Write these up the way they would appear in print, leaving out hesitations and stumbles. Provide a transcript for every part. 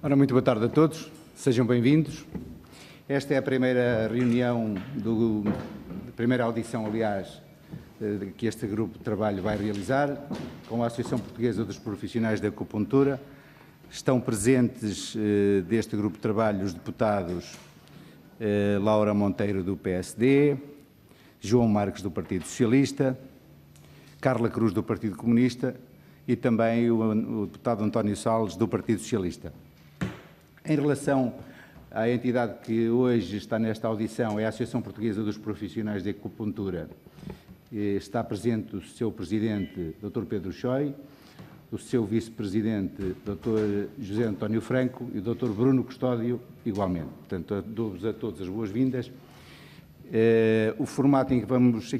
Ora, muito boa tarde a todos, sejam bem-vindos. Esta é a primeira reunião, a primeira audição, aliás, que este grupo de trabalho vai realizar, com a Associação Portuguesa dos Profissionais da Acupuntura. Estão presentes deste grupo de trabalho os deputados Laura Monteiro, do PSD, João Marques, do Partido Socialista, Carla Cruz, do Partido Comunista, e também o deputado António Salles, do Partido Socialista. Em relação à entidade que hoje está nesta audição, é a Associação Portuguesa dos Profissionais de Acupuntura. Está presente o seu presidente, Dr. Pedro Choi, o seu vice-presidente, Dr. José António Franco, e o Dr. Bruno Custódio, igualmente. Portanto, dou-vos a todos as boas-vindas. O formato em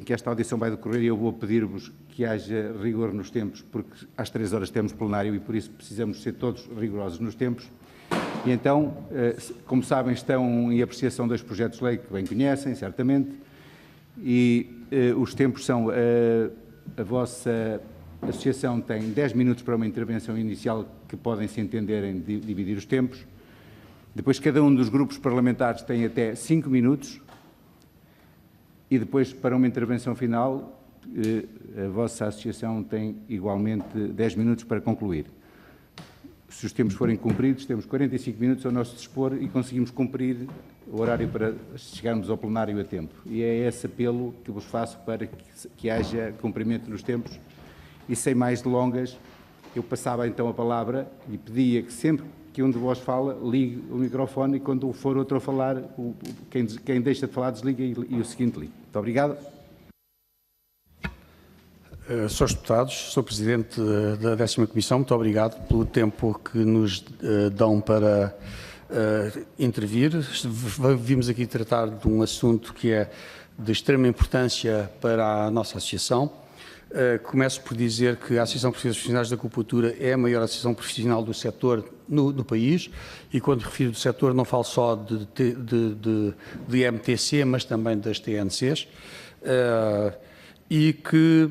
que esta audição vai decorrer, eu vou pedir-vos que haja rigor nos tempos, porque às 3 horas temos plenário e por isso precisamos ser todos rigorosos nos tempos. E então, como sabem, estão em apreciação dois projetos de lei que bem conhecem, certamente, e os tempos são, a vossa associação tem 10 minutos para uma intervenção inicial que podem se entender em dividir os tempos. Depois, cada um dos grupos parlamentares tem até 5 minutos. E depois, para uma intervenção final, a vossa associação tem igualmente 10 minutos para concluir. Se os tempos forem cumpridos, temos 45 minutos ao nosso dispor e conseguimos cumprir o horário para chegarmos ao plenário a tempo. E é esse apelo que vos faço para que haja cumprimento nos tempos. E sem mais delongas, eu passava então a palavra e pedia que sempre que um de vós fala, ligue o microfone e quando for outro a falar, quem deixa de falar desliga e o seguinte ligue. Muito obrigado. Senhores deputados, sou Presidente da 10ª Comissão, muito obrigado pelo tempo que nos dão para intervir. Vimos aqui tratar de um assunto que é de extrema importância para a nossa associação. Começo por dizer que a Associação Portuguesa dos Profissionais da Acupuntura é a maior associação profissional do setor no país, e quando refiro do setor não falo só de MTC, mas também das TNCs, e que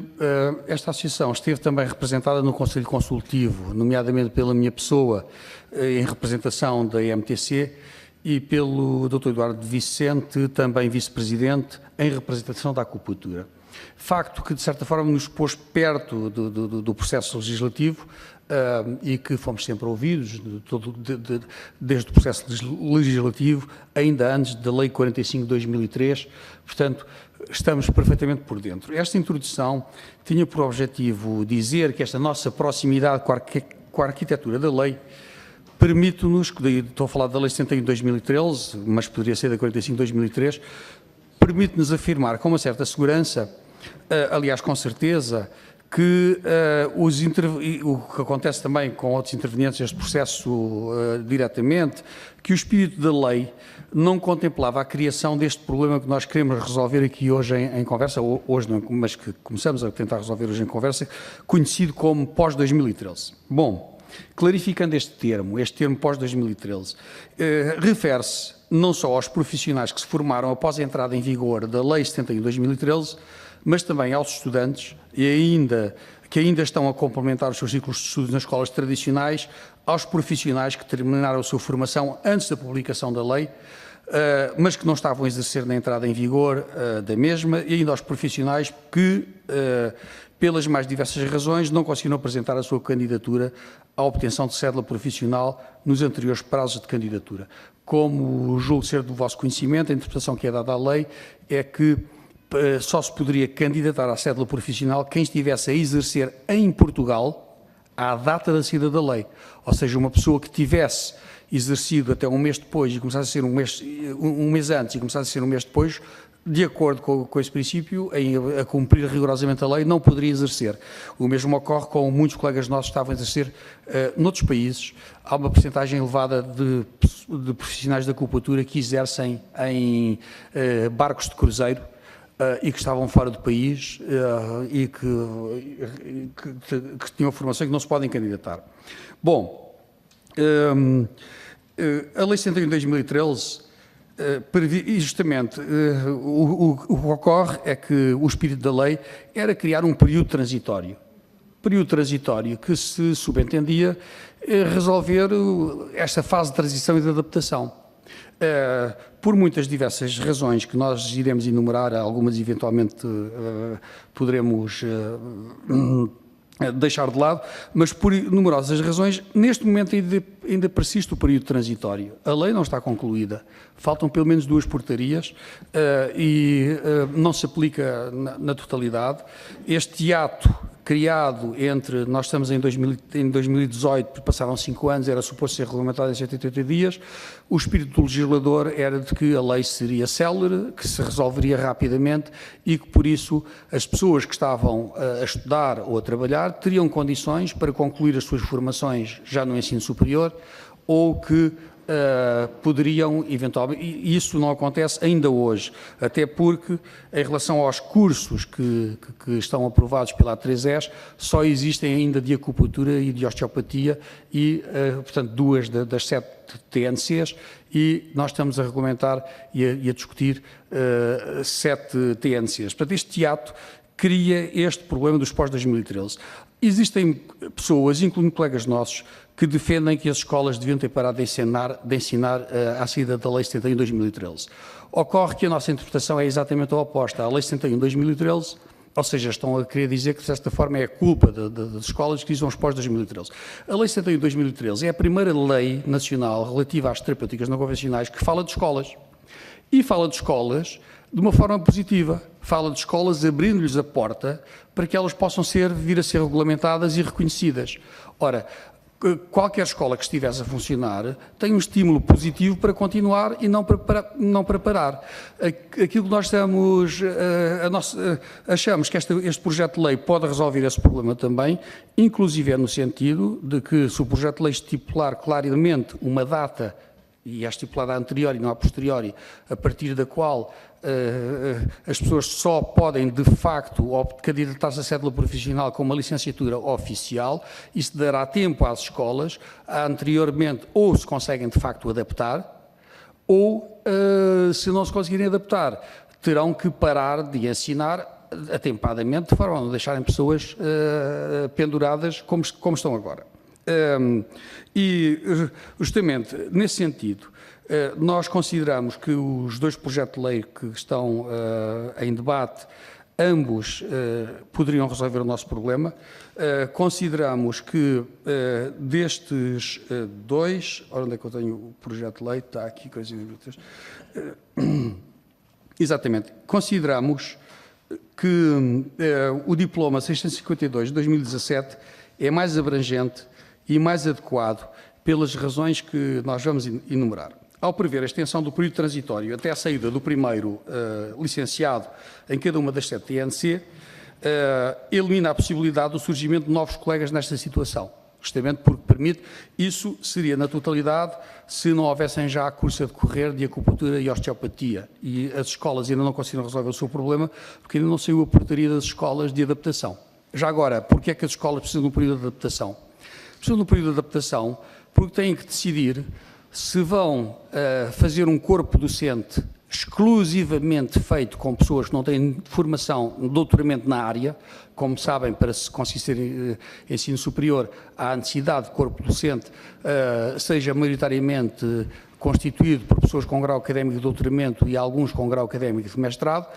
esta associação esteve também representada no Conselho Consultivo, nomeadamente pela minha pessoa, em representação da MTC, e pelo Dr. Eduardo Vicente, também vice-presidente, em representação da acupuntura. Facto que, de certa forma, nos pôs perto do processo legislativo e que fomos sempre ouvidos, desde o processo legislativo, ainda antes da Lei 45 de 2003, portanto, estamos perfeitamente por dentro. Esta introdução tinha por objetivo dizer que esta nossa proximidade com a arquitetura da lei permite-nos, estou a falar da Lei 71 de 2013, mas poderia ser da 45 de 2003, permite-nos afirmar com uma certa segurança, aliás, com certeza, que o que acontece também com outros intervenientes neste processo diretamente, que o espírito da lei não contemplava a criação deste problema que nós queremos resolver aqui hoje em conversa, hoje não, mas que começamos a tentar resolver hoje em conversa, conhecido como pós-2013. Bom, clarificando este termo pós-2013, refere-se não só aos profissionais que se formaram após a entrada em vigor da Lei 71 de 2013, mas também aos estudantes que ainda estão a complementar os seus ciclos de estudos nas escolas tradicionais, aos profissionais que terminaram a sua formação antes da publicação da lei, mas que não estavam a exercer na entrada em vigor da mesma, e ainda aos profissionais que, pelas mais diversas razões, não conseguiram apresentar a sua candidatura à obtenção de cédula profissional nos anteriores prazos de candidatura. Como julgo ser do vosso conhecimento, a interpretação que é dada à lei é que só se poderia candidatar à cédula profissional quem estivesse a exercer em Portugal à data da saída da lei. Ou seja, uma pessoa que tivesse exercido até um mês depois e começasse a ser um mês antes e começasse a ser um mês depois, de acordo com esse princípio, a cumprir rigorosamente a lei, não poderia exercer. O mesmo ocorre com muitos colegas nossos que estavam a exercer noutros países. Há uma percentagem elevada de profissionais da acupuntura que exercem em barcos de cruzeiro e que estavam fora do país e que tinham formação e que não se podem candidatar. Bom, a Lei 71 de 2013, e justamente o que ocorre é que o espírito da lei era criar um período transitório que se subentendia resolver esta fase de transição e de adaptação. Por muitas diversas razões que nós iremos enumerar, algumas eventualmente poderemos deixar de lado, mas por numerosas razões, neste momento ainda persiste o período transitório. A lei não está concluída, faltam pelo menos 2 portarias e não se aplica na totalidade. Este ato criado nós estamos em 2018, passaram 5 anos, era suposto ser regulamentado em 180 dias, o espírito do legislador era de que a lei seria célere, que se resolveria rapidamente e que, por isso, as pessoas que estavam a estudar ou a trabalhar teriam condições para concluir as suas formações já no ensino superior ou que poderiam, eventualmente, e isso não acontece ainda hoje, até porque, em relação aos cursos que estão aprovados pela A3ES, só existem ainda de acupuntura e de osteopatia e, portanto, 2 das 7 TNCs e nós estamos a regulamentar e a discutir 7 TNCs. Portanto, este ato cria este problema dos pós-2013. Existem pessoas, incluindo colegas nossos, que defendem que as escolas deviam ter parado de ensinar à saída da Lei 71 de 2013. Ocorre que a nossa interpretação é exatamente a oposta. A Lei 71 de 2013, ou seja, estão a querer dizer que, de certa forma, é a culpa das escolas que usam os pós-2013. A Lei 71 de 2013 é a primeira lei nacional relativa às terapêuticas não convencionais que fala de escolas. E fala de escolas de uma forma positiva. Fala de escolas abrindo-lhes a porta para que elas possam vir a ser regulamentadas e reconhecidas. Ora, qualquer escola que estivesse a funcionar tem um estímulo positivo para continuar e não para parar. Aquilo que nós achamos que este projeto de lei pode resolver esse problema também, inclusive é no sentido de que, se o projeto de lei estipular claramente uma data, e é estipulada a anteriori e não a posteriori, a partir da qual as pessoas só podem, de facto, candidatar-se à cédula profissional com uma licenciatura oficial, isso dará tempo às escolas a anteriormente ou se conseguem, de facto, adaptar, ou, se não se conseguirem adaptar, terão que parar de ensinar atempadamente, de forma a não deixarem pessoas penduradas como estão agora. E, justamente, nesse sentido, nós consideramos que os 2 projetos de lei que estão em debate, ambos poderiam resolver o nosso problema. Consideramos que destes 2, onde é que eu tenho o projeto de lei? Está aqui, exatamente. Consideramos que o diploma 652 de 2017 é mais abrangente e mais adequado pelas razões que nós vamos enumerar. Ao prever a extensão do período transitório até a saída do primeiro licenciado em cada uma das 7 TNC, elimina a possibilidade do surgimento de novos colegas nesta situação, justamente porque permite, isso seria na totalidade se não houvessem já curso a decorrer de acupuntura e osteopatia, e as escolas ainda não conseguiram resolver o seu problema, porque ainda não saiu a portaria das escolas de adaptação. Já agora, porque é que as escolas precisam de um período de adaptação? Precisam de um período de adaptação porque têm que decidir se vão fazer um corpo docente exclusivamente feito com pessoas que não têm formação, doutoramento na área. Como sabem, para se conseguir ser ensino superior, há a necessidade de corpo docente seja maioritariamente constituído por pessoas com grau académico de doutoramento e alguns com grau académico de mestrado,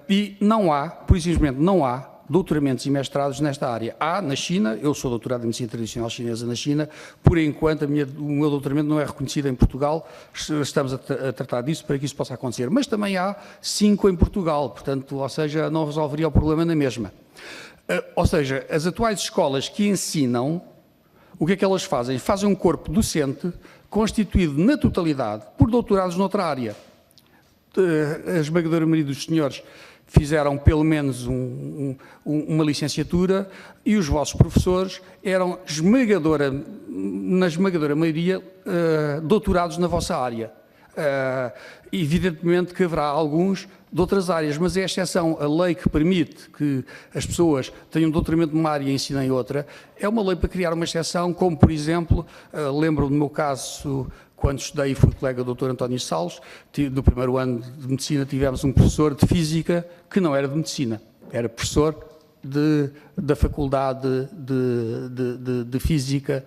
e não há, precisamente não há, doutoramentos e mestrados nesta área. Há na China, eu sou doutorado em medicina tradicional chinesa na China, por enquanto o meu doutoramento não é reconhecido em Portugal, estamos a tratar disso para que isso possa acontecer, mas também há 5 em Portugal, portanto, ou seja, não resolveria o problema na mesma. Ou seja, as atuais escolas que ensinam, o que é que elas fazem? Fazem um corpo docente constituído na totalidade por doutorados noutra área. A esmagadora maioria dos senhores fizeram pelo menos uma licenciatura e os vossos professores eram na esmagadora maioria doutorados na vossa área. Evidentemente que haverá alguns de outras áreas, mas é a exceção. A lei que permite que as pessoas tenham doutoramento numa área e ensinem outra, é uma lei para criar uma exceção, como por exemplo, lembro do meu caso, quando estudei e fui colega do Dr. António Salles, no primeiro ano de Medicina tivemos um professor de Física que não era de Medicina, era professor da Faculdade de Física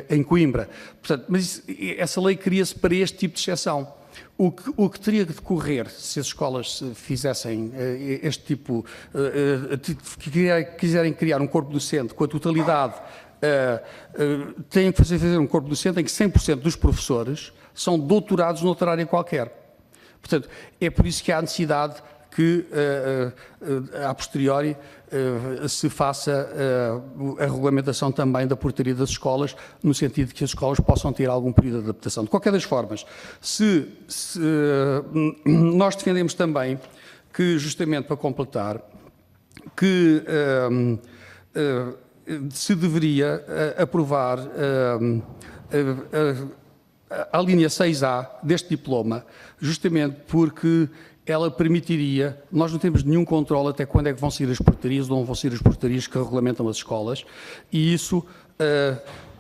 em Coimbra. Portanto, mas essa lei cria-se para este tipo de exceção. O que teria de decorrer se as escolas fizessem este tipo, quiserem criar um corpo docente com a totalidade, têm que fazer um corpo docente em que 100% dos professores são doutorados noutra área qualquer. Portanto, é por isso que há necessidade que, a posteriori, se faça a regulamentação também da portaria das escolas, no sentido de que as escolas possam ter algum período de adaptação. De qualquer das formas, nós defendemos também que, justamente para completar, que se deveria aprovar a linha 6A deste diploma, justamente porque ela permitiria, nós não temos nenhum controle até quando é que vão sair as portarias ou não vão sair as portarias que regulamentam as escolas, e isso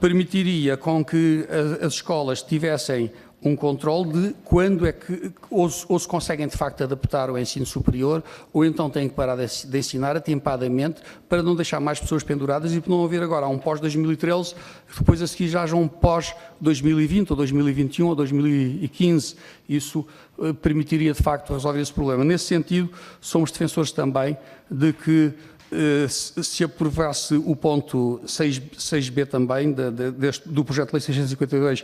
permitiria com que as escolas tivessem um controle de quando é que ou se conseguem de facto adaptar ao ensino superior, ou então têm que parar de ensinar atempadamente para não deixar mais pessoas penduradas e para não haver agora um pós-2013, depois a seguir já haja um pós-2020 ou 2021 ou 2015. Isso permitiria de facto resolver esse problema. Nesse sentido, somos defensores também de que se aprovasse o ponto 6b também do projeto de lei 652,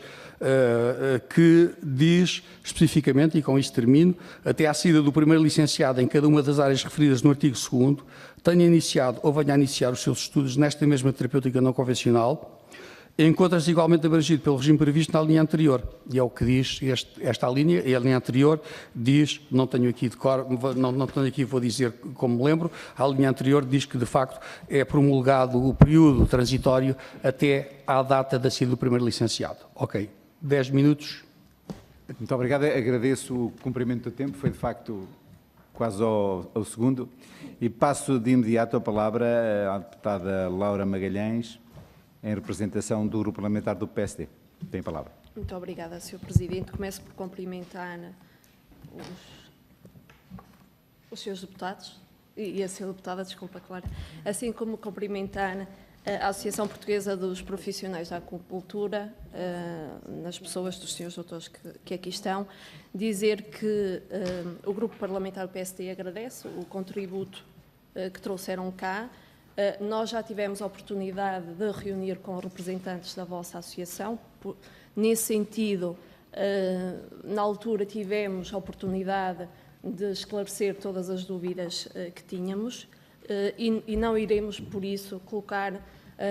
que diz especificamente, e com isto termino, até à saída do primeiro licenciado em cada uma das áreas referidas no artigo 2º, tenha iniciado ou venha a iniciar os seus estudos nesta mesma terapêutica não convencional, encontra-se igualmente abrangido pelo regime previsto na linha anterior. E é o que diz esta linha, e a linha anterior diz, não tenho aqui de cor, não tenho aqui, vou dizer como me lembro, a linha anterior diz que de facto é promulgado o período transitório até à data da saída do primeiro licenciado. Ok, 10 minutos. Muito obrigado, agradeço o cumprimento do tempo, foi de facto quase ao segundo. E passo de imediato a palavra à deputada Laura Magalhães, em representação do Grupo Parlamentar do PSD. Tem a palavra. Muito obrigada, Sr. Presidente. Começo por cumprimentar os seus deputados e a Sra. Deputada, desculpa, Clara, assim como cumprimentar a Associação Portuguesa dos Profissionais da Acupuntura, nas pessoas dos senhores doutores que aqui estão, dizer que o Grupo Parlamentar do PSD agradece o contributo que trouxeram cá. Nós já tivemos a oportunidade de reunir com representantes da vossa associação. Nesse sentido, na altura tivemos a oportunidade de esclarecer todas as dúvidas que tínhamos e não iremos, por isso, colocar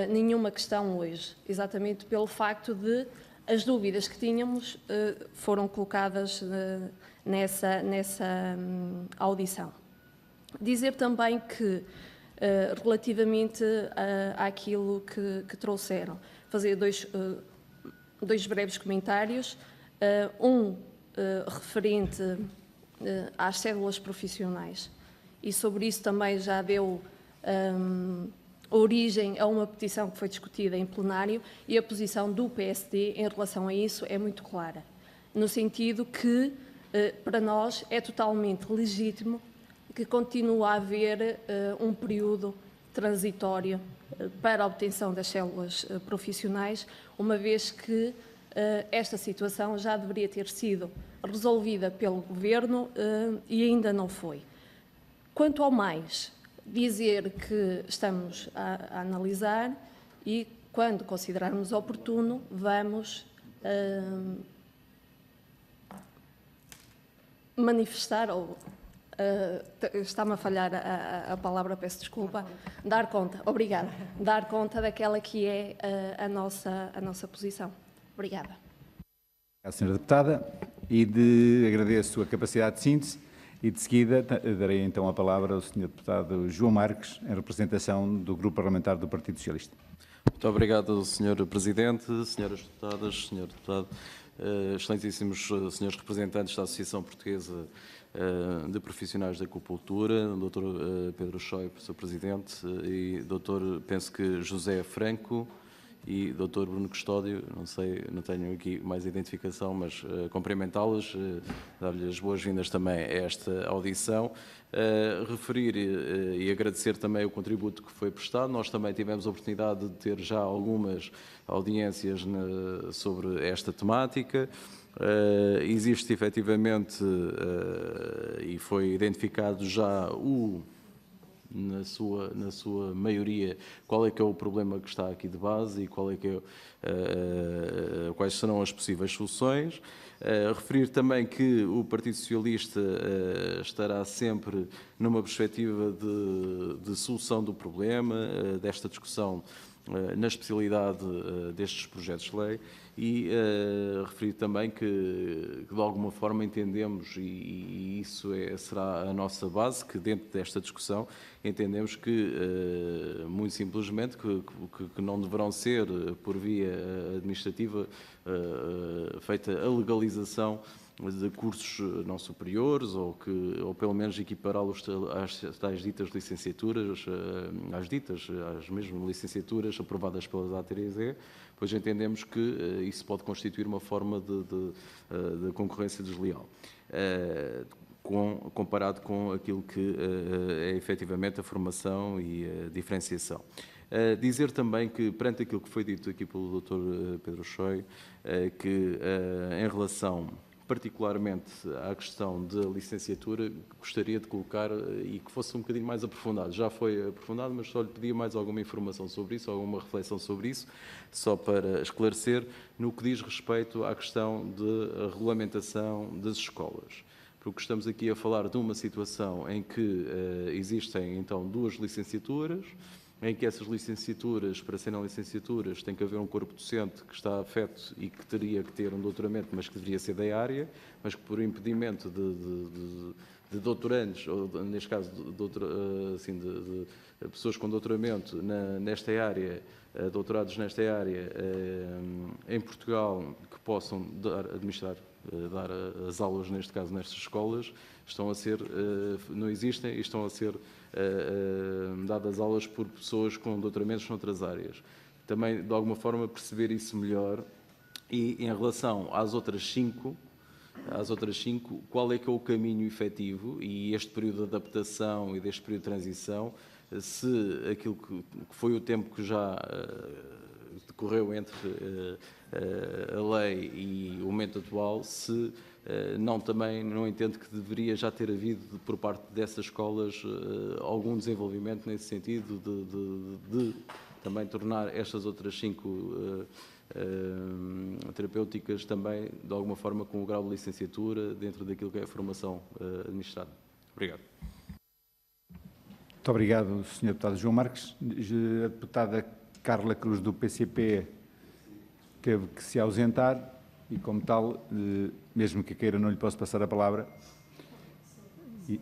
nenhuma questão hoje, exatamente pelo facto de as dúvidas que tínhamos foram colocadas nessa audição. Dizer também que, relativamente àquilo que trouxeram, fazer dois breves comentários, referente às cédulas profissionais, e sobre isso também já deu origem a uma petição que foi discutida em plenário, e a posição do PSD em relação a isso é muito clara, no sentido que, para nós, é totalmente legítimo que continue a haver um período transitório para a obtenção das células profissionais, uma vez que esta situação já deveria ter sido resolvida pelo Governo e ainda não foi. Quanto ao mais, dizer que estamos a analisar e, quando considerarmos oportuno, vamos manifestar ou está-me a falhar a palavra, peço desculpa, dar conta, obrigada, dar conta daquela que é a nossa posição. Obrigada. A Sra. Deputada, agradeço a capacidade de síntese e de seguida darei então a palavra ao Sr. Deputado João Marques, em representação do Grupo Parlamentar do Partido Socialista. Muito obrigado, Sr. Presidente, Senhoras Deputadas, Sr. Deputado, excelentíssimos senhores representantes da Associação Portuguesa de Profissionais da Acupuntura, Dr. Pedro Schoip, Sr. Presidente, e Dr. penso que José Franco e Dr. Bruno Custódio, não sei, não tenho aqui mais identificação, mas cumprimentá-los, dar-lhe as boas-vindas também a esta audição, referir e agradecer também o contributo que foi prestado. Nós também tivemos a oportunidade de ter já algumas audiências sobre esta temática. Existe efetivamente, e foi identificado já na sua maioria, qual é que é o problema que está aqui de base e quais serão as possíveis soluções. Referir também que o Partido Socialista estará sempre numa perspectiva de solução do problema, desta discussão na especialidade destes projetos de lei, e referir também que de alguma forma entendemos, e isso será a nossa base, que dentro desta discussão entendemos que, muito simplesmente, que não deverão ser, por via administrativa, feita a legalização de cursos não superiores, ou pelo menos equipará-los às tais ditas licenciaturas, às mesmas licenciaturas aprovadas pelas ATRZ, pois entendemos que isso pode constituir uma forma de concorrência desleal, comparado com aquilo que é efetivamente a formação e a diferenciação. Dizer também que, perante aquilo que foi dito aqui pelo Dr. Pedro Choi, que em relação particularmente à questão da licenciatura, gostaria de colocar e que fosse um bocadinho mais aprofundado. Já foi aprofundado, mas só lhe pedia mais alguma informação sobre isso, alguma reflexão sobre isso, só para esclarecer, no que diz respeito à questão de regulamentação das escolas. Porque estamos aqui a falar de uma situação em que existem, então, 2 licenciaturas, em que essas licenciaturas, para serem licenciaturas, tem que haver um corpo docente que está afeto e que teria que ter um doutoramento, mas que deveria ser da área, mas que por impedimento de doutorandos, ou neste caso de pessoas com doutoramento nesta área, doutorados nesta área, em Portugal, que possam dar as aulas, neste caso, nestas escolas, não existem e estão a ser dadas aulas por pessoas com doutoramentos noutras áreas. Também, de alguma forma, perceber isso melhor. E, em relação às outras 5, qual é que é o caminho efetivo, e este período de adaptação e deste período de transição, se aquilo que foi o tempo que já decorreu entre a lei e o momento atual, se também não entendo que deveria já ter havido, por parte dessas escolas, algum desenvolvimento nesse sentido de também tornar estas outras 5 terapêuticas também, de alguma forma, com o grau de licenciatura dentro daquilo que é a formação administrada. Obrigado. Muito obrigado, Sr. Deputado João Marques. A deputada Carla Cruz, do PCP, teve que se ausentar e, como tal, mesmo que queira, não lhe posso passar a palavra. E,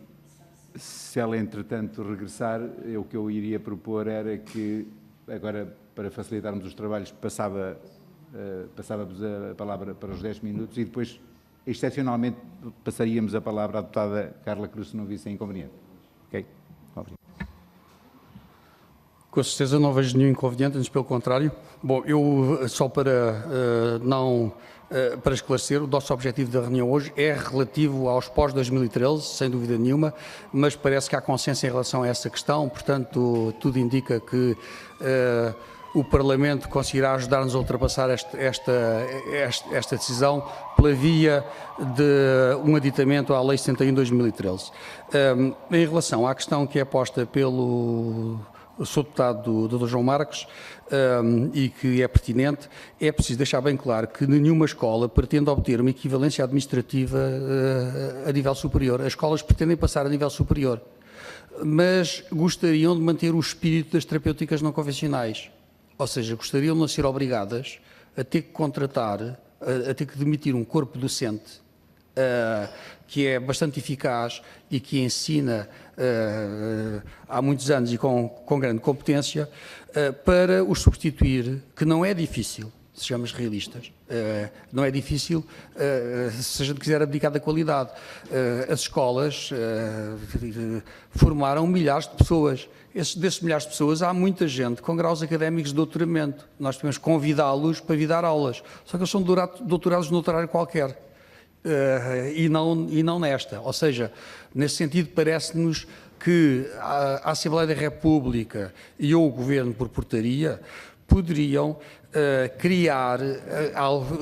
se ela, entretanto, regressar, o que eu iria propor era que, agora, para facilitarmos os trabalhos, passávamos a palavra para os 10 minutos e depois, excepcionalmente, passaríamos a palavra à deputada Carla Cruz, se não visse inconveniente. Ok? Obrigado. Com certeza não vejo nenhum inconveniente, antes pelo contrário. Bom, eu só para esclarecer, o nosso objetivo da reunião hoje é relativo aos pós-2013, sem dúvida nenhuma, mas parece que há consenso em relação a essa questão, portanto, tudo indica que o Parlamento conseguirá ajudar-nos a ultrapassar esta decisão pela via de um aditamento à Lei 71 de 2013. Em relação à questão que é posta pelo Sr. Deputado Dr. João Marques, e que é pertinente, é preciso deixar bem claro que nenhuma escola pretende obter uma equivalência administrativa a nível superior. As escolas pretendem passar a nível superior, mas gostariam de manter o espírito das terapêuticas não convencionais. Ou seja, gostariam de não ser obrigadas a ter que contratar, a ter que demitir um corpo docente que é bastante eficaz e que ensina há muitos anos e com grande competência, para os substituir, que não é difícil. sejamos realistas. Não é difícil, se a gente quiser abdicar da qualidade. As escolas formaram milhares de pessoas. Desses milhares de pessoas, há muita gente com graus académicos de doutoramento. Nós temos que convidá-los para vir dar aulas. Só que eles são doutorados noutra área qualquer. E não nesta. Ou seja, nesse sentido, parece-nos que a Assembleia da República e ou o Governo, por portaria, poderiam criar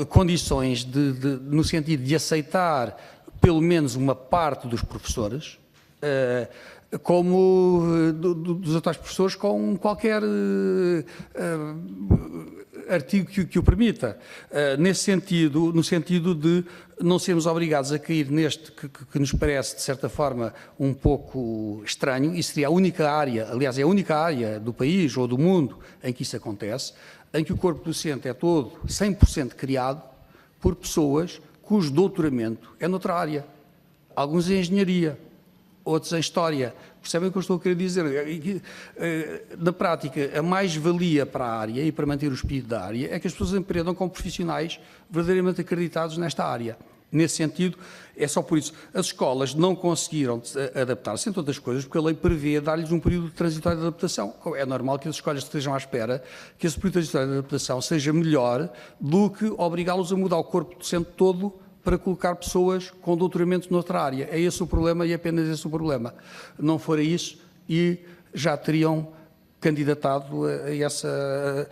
condições no sentido de aceitar pelo menos uma parte dos professores, como dos atuais professores, com qualquer artigo que o permita. Nesse sentido, no sentido de não sermos obrigados a cair neste que nos parece, de certa forma, um pouco estranho, e seria a única área, aliás, é a única área do país ou do mundo em que isso acontece, em que o corpo docente é todo 100% criado por pessoas cujo doutoramento é noutra área. Alguns em engenharia, outros em história. Percebem o que eu estou a querer dizer? Na prática, a mais-valia para a área e para manter o espírito da área é que as pessoas empreendam com profissionais verdadeiramente acreditados nesta área. Nesse sentido, é só por isso. As escolas não conseguiram adaptar-se, entre outras coisas, porque a lei prevê dar-lhes um período transitório de adaptação. É normal que as escolas estejam à espera que esse período transitório de adaptação seja melhor do que obrigá-los a mudar o corpo docente todo para colocar pessoas com doutoramento noutra área. É esse o problema e apenas esse o problema. Não fora isso, e já teriam candidatado a essa...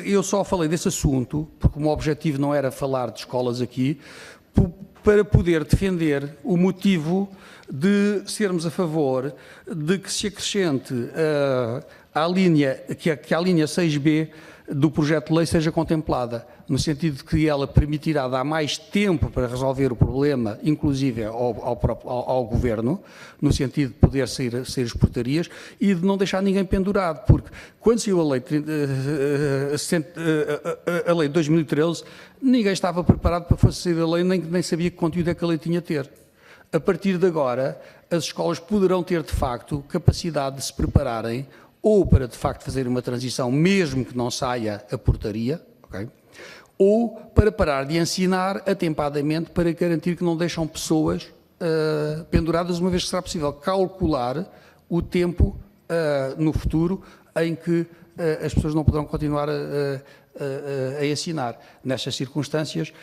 Eu só falei desse assunto, porque o meu objetivo não era falar de escolas aqui, para poder defender o motivo de sermos a favor de que se acrescente que a linha 6B do projeto de lei seja contemplada, no sentido de que ela permitirá dar mais tempo para resolver o problema, inclusive ao Governo, no sentido de poder sair as portarias e de não deixar ninguém pendurado, porque quando saiu a lei de 2013, ninguém estava preparado para fazer sair a lei, nem sabia que conteúdo é que a lei tinha a ter. A partir de agora, as escolas poderão ter, de facto, capacidade de se prepararem ou para, de facto, fazer uma transição, mesmo que não saia a portaria, okay? Ou para parar de ensinar atempadamente para garantir que não deixam pessoas penduradas, uma vez que será possível calcular o tempo no futuro em que as pessoas não poderão continuar a ensinar. Nestas circunstâncias,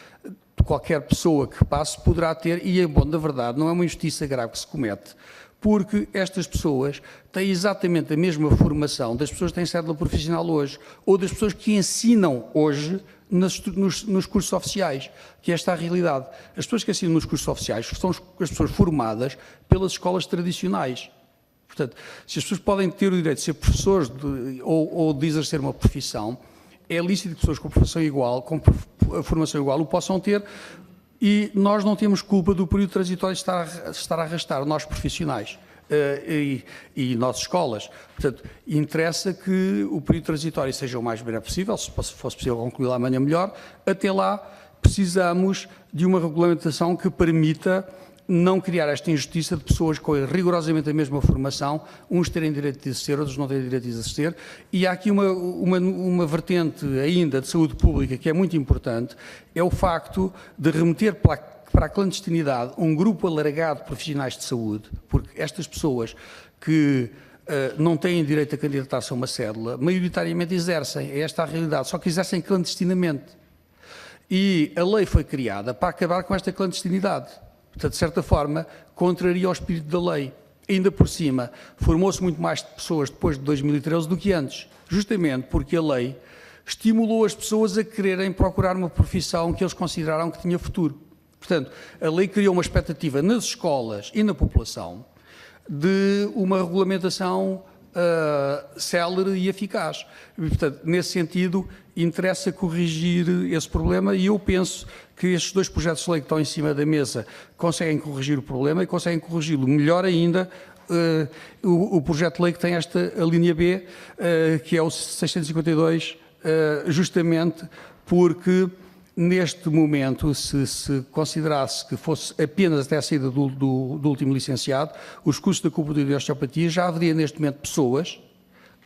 qualquer pessoa que passe poderá ter, e, bom, na verdade, não é uma injustiça grave que se comete, porque estas pessoas têm exatamente a mesma formação das pessoas que têm cédula profissional hoje, ou das pessoas que ensinam hoje nos cursos oficiais, que esta é a realidade. As pessoas que ensinam nos cursos oficiais são as pessoas formadas pelas escolas tradicionais. Portanto, se as pessoas podem ter o direito de ser professores ou de exercer uma profissão, é lícito que pessoas com profissão igual, com formação igual, o possam ter. E nós não temos culpa do período transitório estar a arrastar, nós profissionais e nossas escolas. Portanto, interessa que o período transitório seja o mais breve possível, se fosse possível concluí-lo amanhã melhor. Até lá, precisamos de uma regulamentação que permita não criar esta injustiça de pessoas com rigorosamente a mesma formação, uns terem direito de exercer, outros não terem direito de exercer. E há aqui uma vertente ainda de saúde pública que é muito importante, é o facto de remeter para a clandestinidade um grupo alargado de profissionais de saúde, porque estas pessoas que não têm direito a candidatar-se a uma cédula, maioritariamente exercem, é esta a realidade, só que exercem clandestinamente. E a lei foi criada para acabar com esta clandestinidade. Portanto, de certa forma, contraria o espírito da lei. Ainda por cima, formou-se muito mais pessoas depois de 2013 do que antes, justamente porque a lei estimulou as pessoas a quererem procurar uma profissão que eles consideraram que tinha futuro. Portanto, a lei criou uma expectativa nas escolas e na população de uma regulamentação célere e eficaz. E, portanto, nesse sentido, interessa corrigir esse problema e eu penso que estes dois projetos de lei que estão em cima da mesa conseguem corrigir o problema e conseguem corrigi-lo melhor ainda o projeto de lei que tem a linha B, que é o 652, justamente porque neste momento, se considerasse que fosse apenas até a saída do último licenciado, os cursos da acupuntura e osteopatia já haveria neste momento pessoas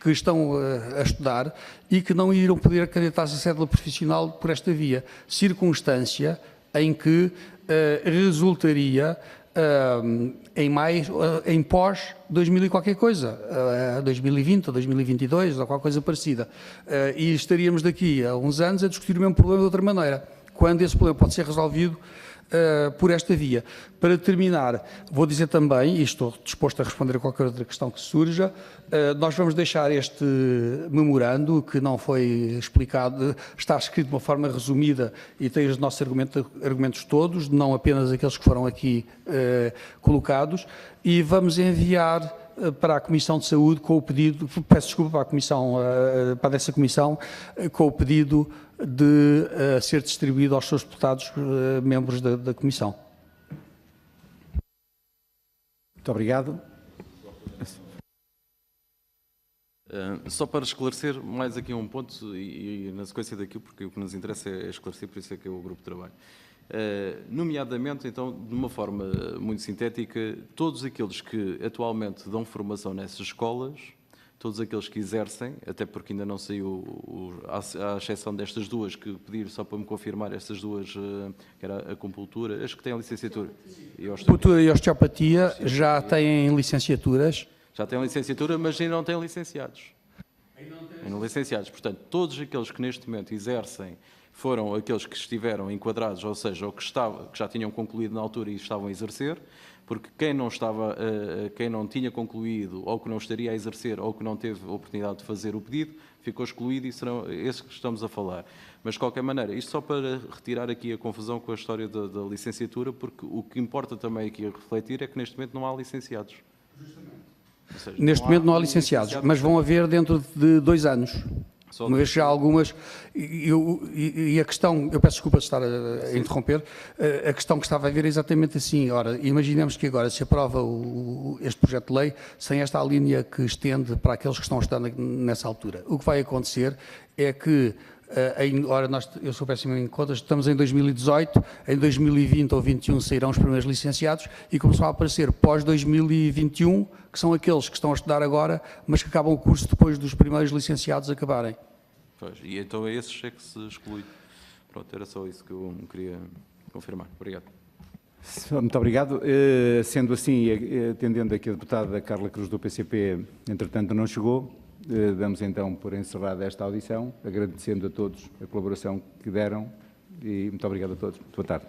que estão a estudar e que não irão poder candidatar-se a cédula profissional por esta via, circunstância em que resultaria em pós 2000 e qualquer coisa, 2020 ou 2022 ou qualquer coisa parecida. E estaríamos daqui a uns anos a discutir o mesmo problema de outra maneira, quando esse problema pode ser resolvido por esta via. Para terminar, vou dizer também, e estou disposto a responder a qualquer outra questão que surja, nós vamos deixar este memorando, que não foi explicado, está escrito de uma forma resumida e tem os nossos argumentos todos, não apenas aqueles que foram aqui colocados, e vamos enviar para a Comissão de Saúde com o pedido, peço desculpa para a Comissão, para essa Comissão, com o pedido de ser distribuído aos seus deputados membros da Comissão. Muito obrigado. Só para esclarecer mais aqui um ponto, e na sequência daquilo, porque o que nos interessa é esclarecer, por isso é que é o grupo de trabalho. Nomeadamente, então, de uma forma muito sintética, todos aqueles que atualmente dão formação nessas escolas, todos aqueles que exercem, até porque ainda não saiu, à exceção destas duas, que pediram só para me confirmar, estas duas, que era a acupuntura, as que têm licenciatura. Acupuntura e osteopatia já têm licenciaturas. Já têm licenciatura, mas ainda não têm licenciados. Ainda não licenciados. Portanto, todos aqueles que neste momento exercem foram aqueles que estiveram enquadrados, ou seja, ou que já tinham concluído na altura e estavam a exercer, porque quem não tinha concluído, ou que não estaria a exercer, ou que não teve a oportunidade de fazer o pedido, ficou excluído e serão esses que estamos a falar. Mas, de qualquer maneira, isto só para retirar aqui a confusão com a história da licenciatura, porque o que importa também aqui a refletir é que neste momento não há licenciados. Ou seja, neste momento não há licenciados, mas vão haver dentro de 2 anos. Mas já algumas, e a questão, eu peço desculpa de estar a interromper, a questão que estava a ver é exatamente assim. Ora, imaginemos que agora se aprova este projeto de lei sem esta linha que estende para aqueles que estão a estudar nessa altura. O que vai acontecer é que, ora, eu sou péssimo em contas, estamos em 2018, em 2020 ou 2021 sairão os primeiros licenciados e começam a aparecer pós-2021, que são aqueles que estão a estudar agora, mas que acabam o curso depois dos primeiros licenciados acabarem. Pois, e então é esses é que se exclui. Pronto, era só isso que eu queria confirmar. Obrigado. Muito obrigado. Sendo assim, atendendo aqui a deputada Carla Cruz do PCP, entretanto não chegou, damos então por encerrada esta audição, agradecendo a todos a colaboração que deram e muito obrigado a todos. Boa tarde.